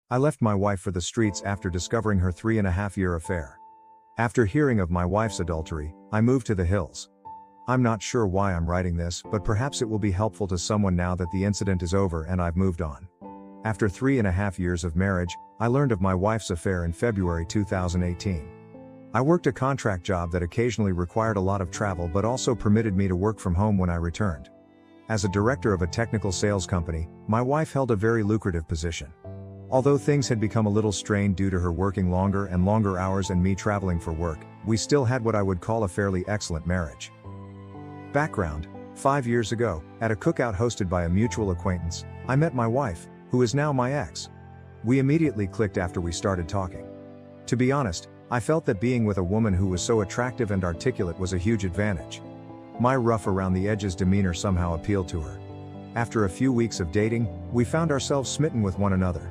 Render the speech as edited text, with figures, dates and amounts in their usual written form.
I left my wife for the streets after discovering her 3.5-year affair. After hearing of my wife's adultery, I moved to the hills. I'm not sure why I'm writing this, but perhaps it will be helpful to someone now that the incident is over and I've moved on. After 3.5 years of marriage, I learned of my wife's affair in February 2018. I worked a contract job that occasionally required a lot of travel but also permitted me to work from home when I returned. As a director of a technical sales company, my wife held a very lucrative position. Although things had become a little strained due to her working longer and longer hours and me traveling for work, we still had what I would call a fairly excellent marriage. Background: 5 years ago, at a cookout hosted by a mutual acquaintance, I met my wife, who is now my ex. We immediately clicked after we started talking. To be honest, I felt that being with a woman who was so attractive and articulate was a huge advantage. My rough around the edges demeanor somehow appealed to her. After a few weeks of dating, we found ourselves smitten with one another.